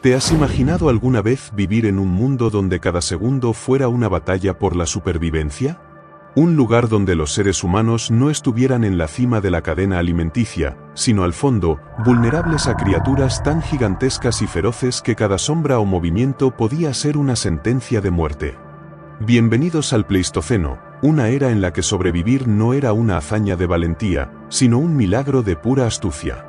¿Te has imaginado alguna vez vivir en un mundo donde cada segundo fuera una batalla por la supervivencia? Un lugar donde los seres humanos no estuvieran en la cima de la cadena alimenticia, sino al fondo, vulnerables a criaturas tan gigantescas y feroces que cada sombra o movimiento podía ser una sentencia de muerte. Bienvenidos al Pleistoceno, una era en la que sobrevivir no era una hazaña de valentía, sino un milagro de pura astucia.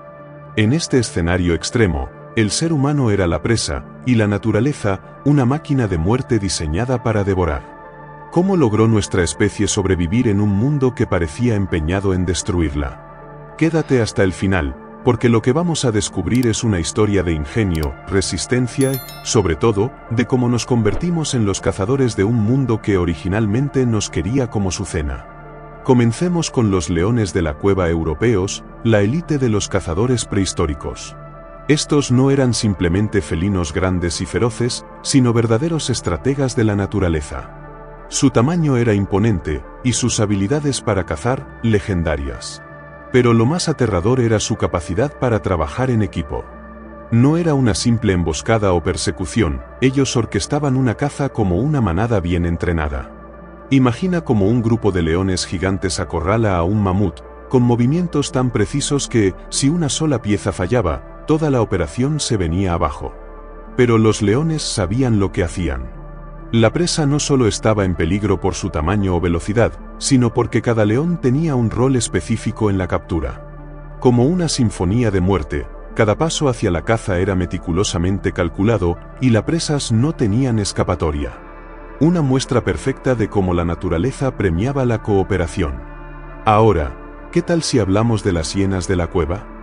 En este escenario extremo, el ser humano era la presa, y la naturaleza, una máquina de muerte diseñada para devorar. ¿Cómo logró nuestra especie sobrevivir en un mundo que parecía empeñado en destruirla? Quédate hasta el final, porque lo que vamos a descubrir es una historia de ingenio, resistencia y, sobre todo, de cómo nos convertimos en los cazadores de un mundo que originalmente nos quería como su cena. Comencemos con los leones de la cueva europeos, la élite de los cazadores prehistóricos. Estos no eran simplemente felinos grandes y feroces, sino verdaderos estrategas de la naturaleza. Su tamaño era imponente, y sus habilidades para cazar, legendarias. Pero lo más aterrador era su capacidad para trabajar en equipo. No era una simple emboscada o persecución, ellos orquestaban una caza como una manada bien entrenada. Imagina cómo un grupo de leones gigantes acorrala a un mamut, con movimientos tan precisos que, si una sola pieza fallaba, toda la operación se venía abajo. Pero los leones sabían lo que hacían. La presa no solo estaba en peligro por su tamaño o velocidad, sino porque cada león tenía un rol específico en la captura. Como una sinfonía de muerte, cada paso hacia la caza era meticulosamente calculado, y las presas no tenían escapatoria. Una muestra perfecta de cómo la naturaleza premiaba la cooperación. Ahora, ¿qué tal si hablamos de las hienas de la cueva?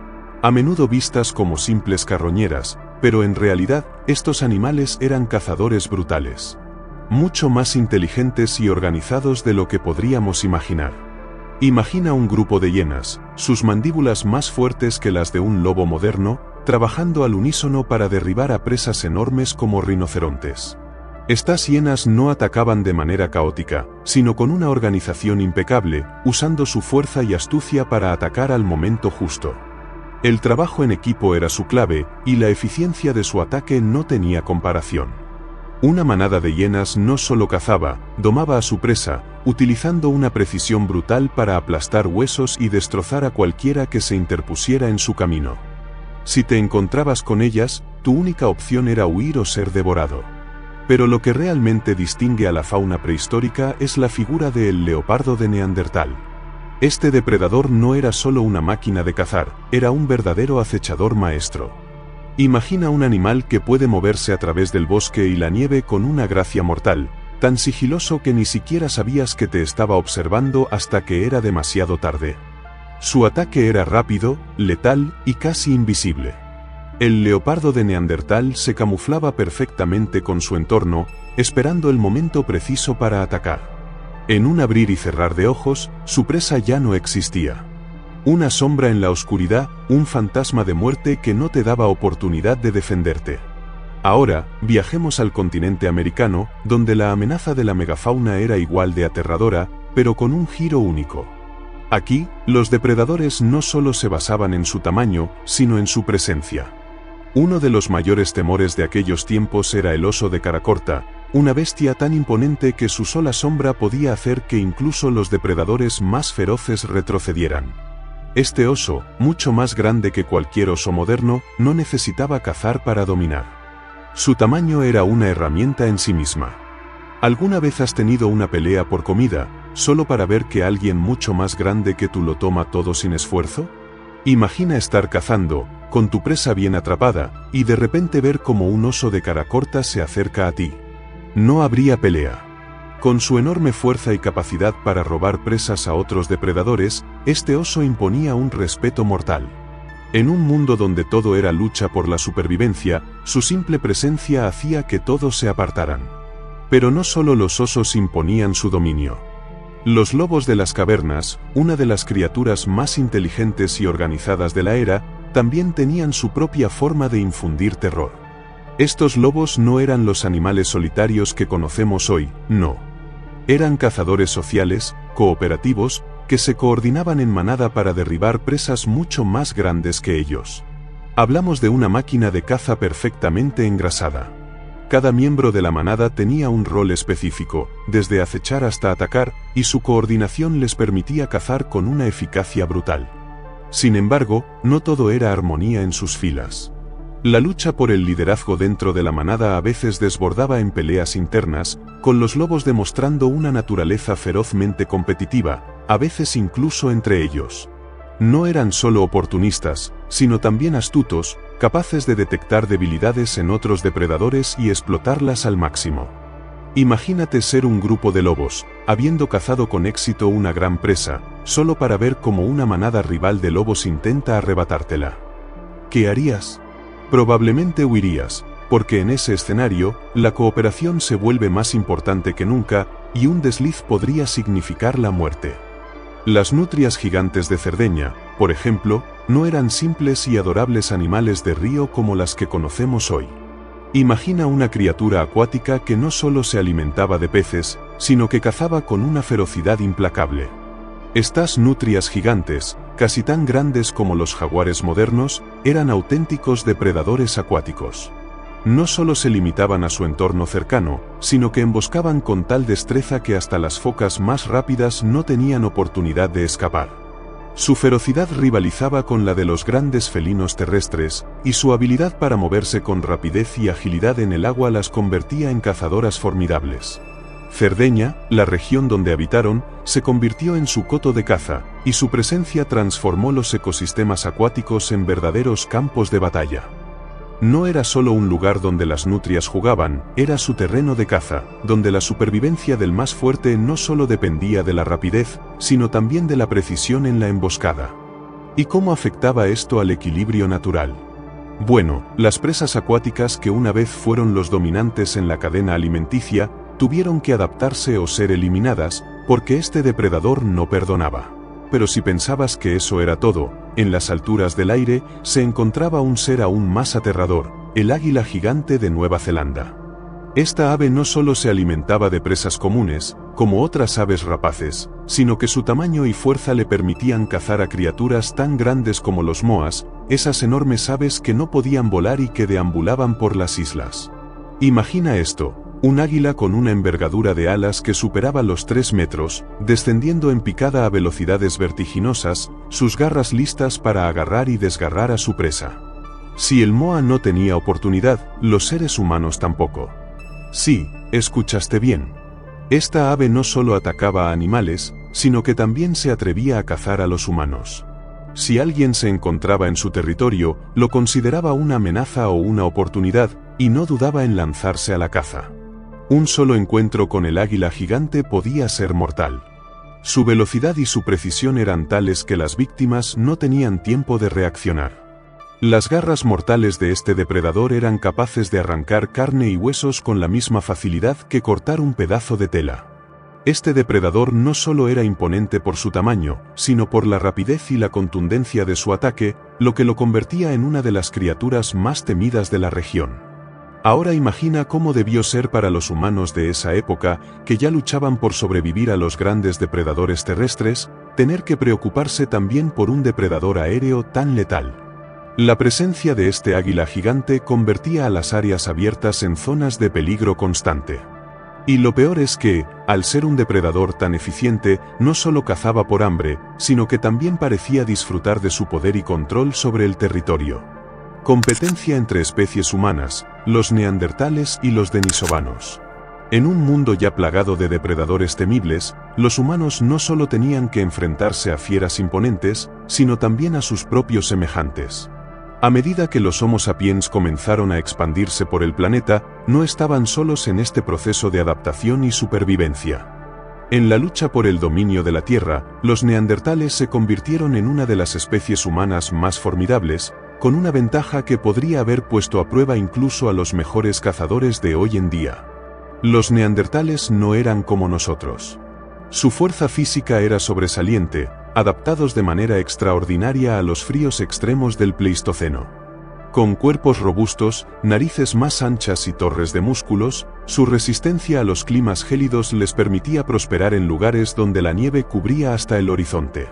A menudo vistas como simples carroñeras, pero en realidad, estos animales eran cazadores brutales. Mucho más inteligentes y organizados de lo que podríamos imaginar. Imagina un grupo de hienas, sus mandíbulas más fuertes que las de un lobo moderno, trabajando al unísono para derribar a presas enormes como rinocerontes. Estas hienas no atacaban de manera caótica, sino con una organización impecable, usando su fuerza y astucia para atacar al momento justo. El trabajo en equipo era su clave, y la eficiencia de su ataque no tenía comparación. Una manada de hienas no solo cazaba, domaba a su presa, utilizando una precisión brutal para aplastar huesos y destrozar a cualquiera que se interpusiera en su camino. Si te encontrabas con ellas, tu única opción era huir o ser devorado. Pero lo que realmente distingue a la fauna prehistórica es la figura del leopardo de Neandertal. Este depredador no era solo una máquina de cazar, era un verdadero acechador maestro. Imagina un animal que puede moverse a través del bosque y la nieve con una gracia mortal, tan sigiloso que ni siquiera sabías que te estaba observando hasta que era demasiado tarde. Su ataque era rápido, letal y casi invisible. El leopardo de Neandertal se camuflaba perfectamente con su entorno, esperando el momento preciso para atacar. En un abrir y cerrar de ojos, su presa ya no existía. Una sombra en la oscuridad, un fantasma de muerte que no te daba oportunidad de defenderte. Ahora, viajemos al continente americano, donde la amenaza de la megafauna era igual de aterradora, pero con un giro único. Aquí, los depredadores no solo se basaban en su tamaño, sino en su presencia. Uno de los mayores temores de aquellos tiempos era el oso de cara corta, una bestia tan imponente que su sola sombra podía hacer que incluso los depredadores más feroces retrocedieran. Este oso, mucho más grande que cualquier oso moderno, no necesitaba cazar para dominar. Su tamaño era una herramienta en sí misma. ¿Alguna vez has tenido una pelea por comida, solo para ver que alguien mucho más grande que tú lo toma todo sin esfuerzo? Imagina estar cazando, con tu presa bien atrapada, y de repente ver cómo un oso de cara corta se acerca a ti. No habría pelea. Con su enorme fuerza y capacidad para robar presas a otros depredadores, este oso imponía un respeto mortal. En un mundo donde todo era lucha por la supervivencia, su simple presencia hacía que todos se apartaran. Pero no solo los osos imponían su dominio. Los lobos de las cavernas, una de las criaturas más inteligentes y organizadas de la era, también tenían su propia forma de infundir terror. Estos lobos no eran los animales solitarios que conocemos hoy, no. Eran cazadores sociales, cooperativos, que se coordinaban en manada para derribar presas mucho más grandes que ellos. Hablamos de una máquina de caza perfectamente engrasada. Cada miembro de la manada tenía un rol específico, desde acechar hasta atacar, y su coordinación les permitía cazar con una eficacia brutal. Sin embargo, no todo era armonía en sus filas. La lucha por el liderazgo dentro de la manada a veces desbordaba en peleas internas, con los lobos demostrando una naturaleza ferozmente competitiva, a veces incluso entre ellos. No eran solo oportunistas, sino también astutos, capaces de detectar debilidades en otros depredadores y explotarlas al máximo. Imagínate ser un grupo de lobos, habiendo cazado con éxito una gran presa, solo para ver cómo una manada rival de lobos intenta arrebatártela. ¿Qué harías? Probablemente huirías, porque en ese escenario, la cooperación se vuelve más importante que nunca, y un desliz podría significar la muerte. Las nutrias gigantes de Cerdeña, por ejemplo, no eran simples y adorables animales de río como las que conocemos hoy. Imagina una criatura acuática que no solo se alimentaba de peces, sino que cazaba con una ferocidad implacable. Estas nutrias gigantes, casi tan grandes como los jaguares modernos, eran auténticos depredadores acuáticos. No solo se limitaban a su entorno cercano, sino que emboscaban con tal destreza que hasta las focas más rápidas no tenían oportunidad de escapar. Su ferocidad rivalizaba con la de los grandes felinos terrestres, y su habilidad para moverse con rapidez y agilidad en el agua las convertía en cazadoras formidables. Cerdeña, la región donde habitaron, se convirtió en su coto de caza, y su presencia transformó los ecosistemas acuáticos en verdaderos campos de batalla. No era solo un lugar donde las nutrias jugaban, era su terreno de caza, donde la supervivencia del más fuerte no solo dependía de la rapidez, sino también de la precisión en la emboscada. ¿Y cómo afectaba esto al equilibrio natural? Bueno, las presas acuáticas que una vez fueron los dominantes en la cadena alimenticia, tuvieron que adaptarse o ser eliminadas, porque este depredador no perdonaba. Pero si pensabas que eso era todo, en las alturas del aire se encontraba un ser aún más aterrador, el águila gigante de Nueva Zelanda. Esta ave no solo se alimentaba de presas comunes, como otras aves rapaces, sino que su tamaño y fuerza le permitían cazar a criaturas tan grandes como los moas, esas enormes aves que no podían volar y que deambulaban por las islas. Imagina esto. Un águila con una envergadura de alas que superaba los 3 metros, descendiendo en picada a velocidades vertiginosas, sus garras listas para agarrar y desgarrar a su presa. Si el moa no tenía oportunidad, los seres humanos tampoco. Sí, escuchaste bien. Esta ave no solo atacaba a animales, sino que también se atrevía a cazar a los humanos. Si alguien se encontraba en su territorio, lo consideraba una amenaza o una oportunidad, y no dudaba en lanzarse a la caza. Un solo encuentro con el águila gigante podía ser mortal. Su velocidad y su precisión eran tales que las víctimas no tenían tiempo de reaccionar. Las garras mortales de este depredador eran capaces de arrancar carne y huesos con la misma facilidad que cortar un pedazo de tela. Este depredador no solo era imponente por su tamaño, sino por la rapidez y la contundencia de su ataque, lo que lo convertía en una de las criaturas más temidas de la región. Ahora imagina cómo debió ser para los humanos de esa época, que ya luchaban por sobrevivir a los grandes depredadores terrestres, tener que preocuparse también por un depredador aéreo tan letal. La presencia de este águila gigante convertía a las áreas abiertas en zonas de peligro constante. Y lo peor es que, al ser un depredador tan eficiente, no solo cazaba por hambre, sino que también parecía disfrutar de su poder y control sobre el territorio. Competencia entre especies humanas, los neandertales y los denisovanos. En un mundo ya plagado de depredadores temibles, los humanos no solo tenían que enfrentarse a fieras imponentes, sino también a sus propios semejantes. A medida que los Homo sapiens comenzaron a expandirse por el planeta, no estaban solos en este proceso de adaptación y supervivencia. En la lucha por el dominio de la Tierra, los neandertales se convirtieron en una de las especies humanas más formidables, con una ventaja que podría haber puesto a prueba incluso a los mejores cazadores de hoy en día. Los neandertales no eran como nosotros. Su fuerza física era sobresaliente, adaptados de manera extraordinaria a los fríos extremos del Pleistoceno. Con cuerpos robustos, narices más anchas y torres de músculos, su resistencia a los climas gélidos les permitía prosperar en lugares donde la nieve cubría hasta el horizonte.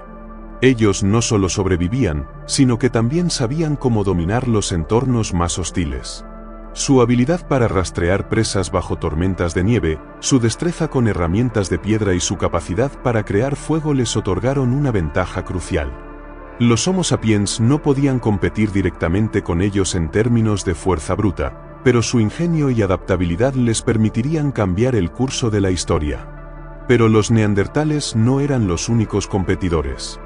Ellos no solo sobrevivían, sino que también sabían cómo dominar los entornos más hostiles. Su habilidad para rastrear presas bajo tormentas de nieve, su destreza con herramientas de piedra y su capacidad para crear fuego les otorgaron una ventaja crucial. Los Homo sapiens no podían competir directamente con ellos en términos de fuerza bruta, pero su ingenio y adaptabilidad les permitirían cambiar el curso de la historia. Pero los neandertales no eran los únicos competidores.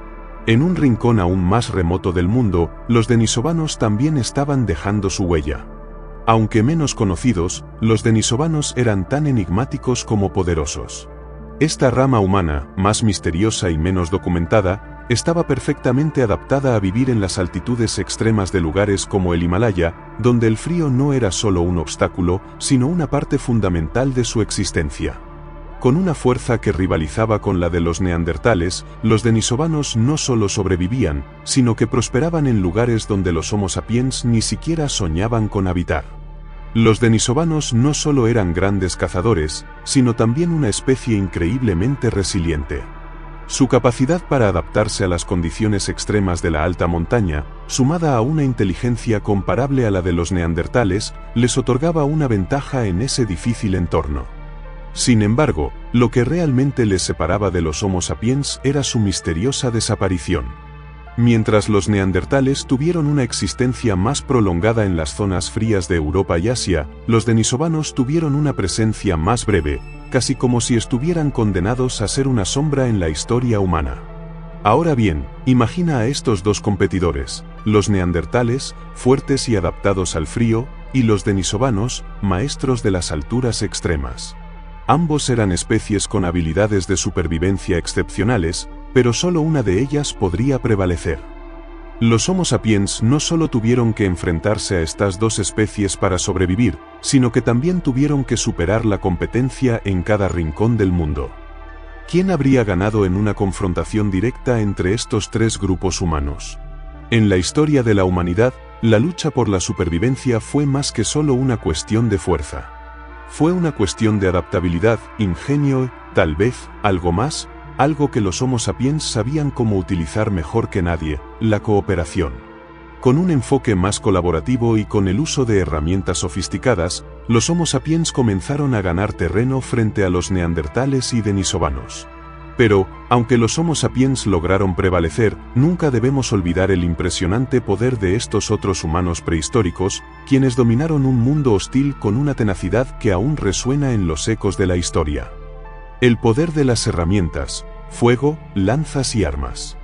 En un rincón aún más remoto del mundo, los denisovanos también estaban dejando su huella. Aunque menos conocidos, los denisovanos eran tan enigmáticos como poderosos. Esta rama humana, más misteriosa y menos documentada, estaba perfectamente adaptada a vivir en las altitudes extremas de lugares como el Himalaya, donde el frío no era solo un obstáculo, sino una parte fundamental de su existencia. Con una fuerza que rivalizaba con la de los neandertales, los denisovanos no solo sobrevivían, sino que prosperaban en lugares donde los Homo sapiens ni siquiera soñaban con habitar. Los denisovanos no solo eran grandes cazadores, sino también una especie increíblemente resiliente. Su capacidad para adaptarse a las condiciones extremas de la alta montaña, sumada a una inteligencia comparable a la de los neandertales, les otorgaba una ventaja en ese difícil entorno. Sin embargo, lo que realmente les separaba de los Homo sapiens era su misteriosa desaparición. Mientras los neandertales tuvieron una existencia más prolongada en las zonas frías de Europa y Asia, los denisovanos tuvieron una presencia más breve, casi como si estuvieran condenados a ser una sombra en la historia humana. Ahora bien, imagina a estos dos competidores, los neandertales, fuertes y adaptados al frío, y los denisovanos, maestros de las alturas extremas. Ambos eran especies con habilidades de supervivencia excepcionales, pero solo una de ellas podría prevalecer. Los Homo sapiens no solo tuvieron que enfrentarse a estas dos especies para sobrevivir, sino que también tuvieron que superar la competencia en cada rincón del mundo. ¿Quién habría ganado en una confrontación directa entre estos tres grupos humanos? En la historia de la humanidad, la lucha por la supervivencia fue más que solo una cuestión de fuerza. Fue una cuestión de adaptabilidad, ingenio, tal vez, algo más, algo que los Homo sapiens sabían cómo utilizar mejor que nadie, la cooperación. Con un enfoque más colaborativo y con el uso de herramientas sofisticadas, los Homo sapiens comenzaron a ganar terreno frente a los neandertales y denisovanos. Pero, aunque los Homo sapiens lograron prevalecer, nunca debemos olvidar el impresionante poder de estos otros humanos prehistóricos, quienes dominaron un mundo hostil con una tenacidad que aún resuena en los ecos de la historia. El poder de las herramientas, fuego, lanzas y armas.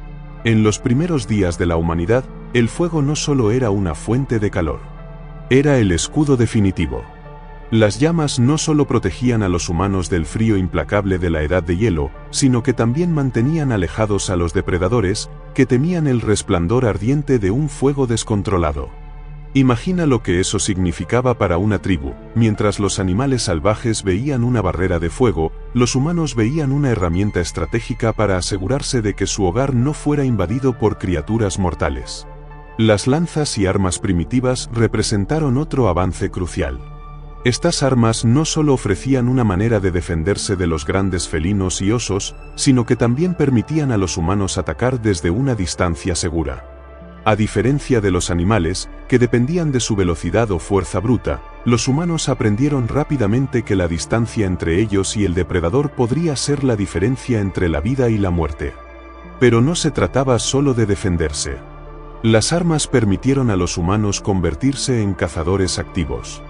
En los primeros días de la humanidad, el fuego no solo era una fuente de calor. Era el escudo definitivo. Las llamas no solo protegían a los humanos del frío implacable de la edad de hielo, sino que también mantenían alejados a los depredadores, que temían el resplandor ardiente de un fuego descontrolado. Imagina lo que eso significaba para una tribu. Mientras los animales salvajes veían una barrera de fuego, los humanos veían una herramienta estratégica para asegurarse de que su hogar no fuera invadido por criaturas mortales. Las lanzas y armas primitivas representaron otro avance crucial. Estas armas no solo ofrecían una manera de defenderse de los grandes felinos y osos, sino que también permitían a los humanos atacar desde una distancia segura. A diferencia de los animales, que dependían de su velocidad o fuerza bruta, los humanos aprendieron rápidamente que la distancia entre ellos y el depredador podría ser la diferencia entre la vida y la muerte. Pero no se trataba solo de defenderse. Las armas permitieron a los humanos convertirse en cazadores activos.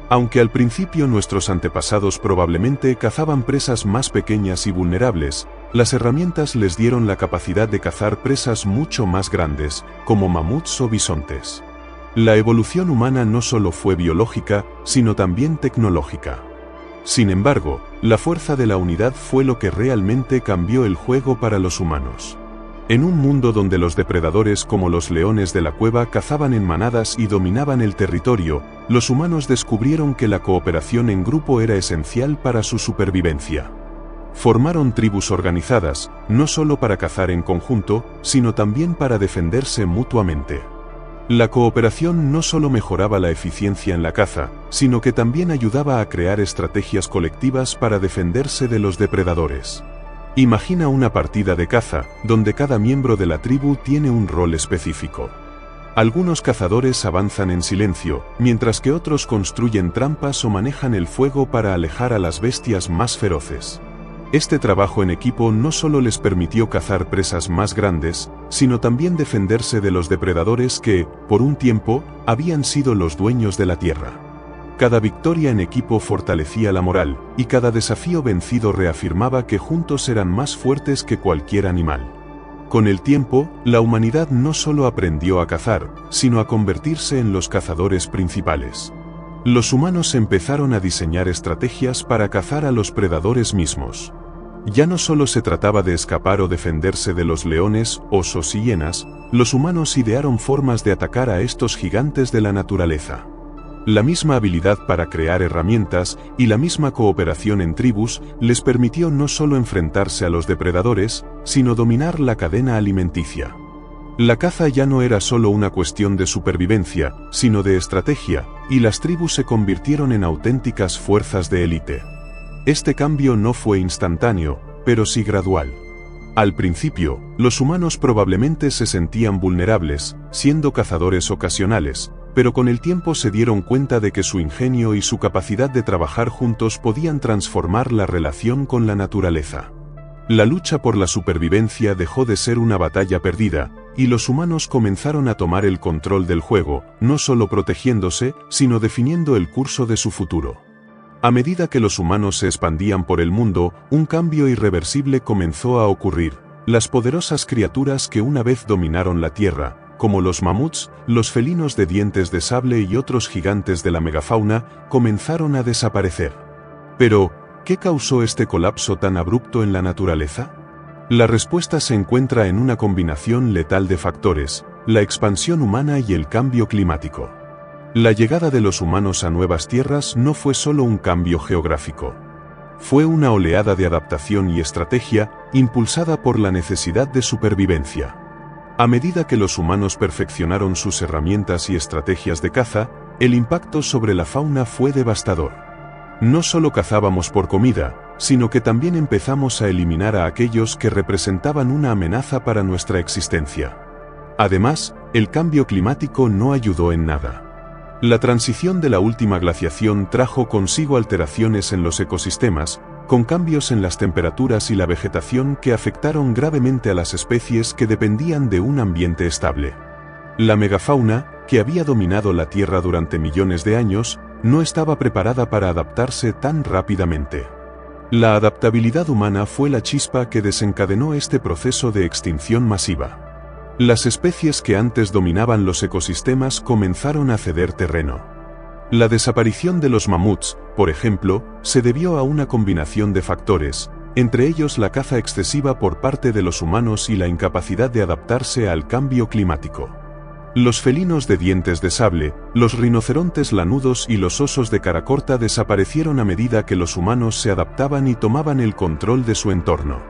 Aunque al principio nuestros antepasados probablemente cazaban presas más pequeñas y vulnerables, las herramientas les dieron la capacidad de cazar presas mucho más grandes, como mamuts o bisontes. La evolución humana no solo fue biológica, sino también tecnológica. Sin embargo, la fuerza de la unidad fue lo que realmente cambió el juego para los humanos. En un mundo donde los depredadores como los leones de la cueva cazaban en manadas y dominaban el territorio, los humanos descubrieron que la cooperación en grupo era esencial para su supervivencia. Formaron tribus organizadas, no solo para cazar en conjunto, sino también para defenderse mutuamente. La cooperación no solo mejoraba la eficiencia en la caza, sino que también ayudaba a crear estrategias colectivas para defenderse de los depredadores. Imagina una partida de caza, donde cada miembro de la tribu tiene un rol específico. Algunos cazadores avanzan en silencio, mientras que otros construyen trampas o manejan el fuego para alejar a las bestias más feroces. Este trabajo en equipo no solo les permitió cazar presas más grandes, sino también defenderse de los depredadores que, por un tiempo, habían sido los dueños de la tierra. Cada victoria en equipo fortalecía la moral, y cada desafío vencido reafirmaba que juntos eran más fuertes que cualquier animal. Con el tiempo, la humanidad no solo aprendió a cazar, sino a convertirse en los cazadores principales. Los humanos empezaron a diseñar estrategias para cazar a los predadores mismos. Ya no solo se trataba de escapar o defenderse de los leones, osos y hienas, los humanos idearon formas de atacar a estos gigantes de la naturaleza. La misma habilidad para crear herramientas y la misma cooperación en tribus les permitió no solo enfrentarse a los depredadores, sino dominar la cadena alimenticia. La caza ya no era solo una cuestión de supervivencia, sino de estrategia, y las tribus se convirtieron en auténticas fuerzas de élite. Este cambio no fue instantáneo, pero sí gradual. Al principio, los humanos probablemente se sentían vulnerables, siendo cazadores ocasionales, pero con el tiempo se dieron cuenta de que su ingenio y su capacidad de trabajar juntos podían transformar la relación con la naturaleza. La lucha por la supervivencia dejó de ser una batalla perdida, y los humanos comenzaron a tomar el control del juego, no solo protegiéndose, sino definiendo el curso de su futuro. A medida que los humanos se expandían por el mundo, un cambio irreversible comenzó a ocurrir. Las poderosas criaturas que una vez dominaron la Tierra, como los mamuts, los felinos de dientes de sable y otros gigantes de la megafauna, comenzaron a desaparecer. Pero, ¿qué causó este colapso tan abrupto en la naturaleza? La respuesta se encuentra en una combinación letal de factores: la expansión humana y el cambio climático. La llegada de los humanos a nuevas tierras no fue solo un cambio geográfico. Fue una oleada de adaptación y estrategia, impulsada por la necesidad de supervivencia. A medida que los humanos perfeccionaron sus herramientas y estrategias de caza, el impacto sobre la fauna fue devastador. No solo cazábamos por comida, sino que también empezamos a eliminar a aquellos que representaban una amenaza para nuestra existencia. Además, el cambio climático no ayudó en nada. La transición de la última glaciación trajo consigo alteraciones en los ecosistemas, con cambios en las temperaturas y la vegetación que afectaron gravemente a las especies que dependían de un ambiente estable. La megafauna, que había dominado la Tierra durante millones de años, no estaba preparada para adaptarse tan rápidamente. La adaptabilidad humana fue la chispa que desencadenó este proceso de extinción masiva. Las especies que antes dominaban los ecosistemas comenzaron a ceder terreno. La desaparición de los mamuts, por ejemplo, se debió a una combinación de factores, entre ellos la caza excesiva por parte de los humanos y la incapacidad de adaptarse al cambio climático. Los felinos de dientes de sable, los rinocerontes lanudos y los osos de cara corta desaparecieron a medida que los humanos se adaptaban y tomaban el control de su entorno.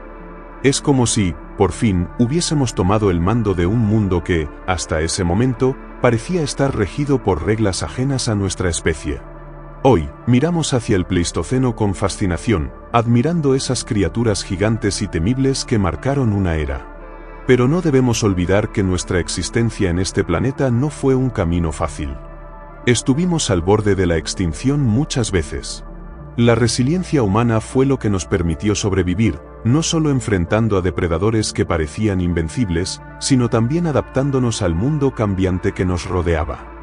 Es como si, por fin, hubiésemos tomado el mando de un mundo que, hasta ese momento, parecía estar regido por reglas ajenas a nuestra especie. Hoy, miramos hacia el Pleistoceno con fascinación, admirando esas criaturas gigantes y temibles que marcaron una era. Pero no debemos olvidar que nuestra existencia en este planeta no fue un camino fácil. Estuvimos al borde de la extinción muchas veces. La resiliencia humana fue lo que nos permitió sobrevivir, no solo enfrentando a depredadores que parecían invencibles, sino también adaptándonos al mundo cambiante que nos rodeaba.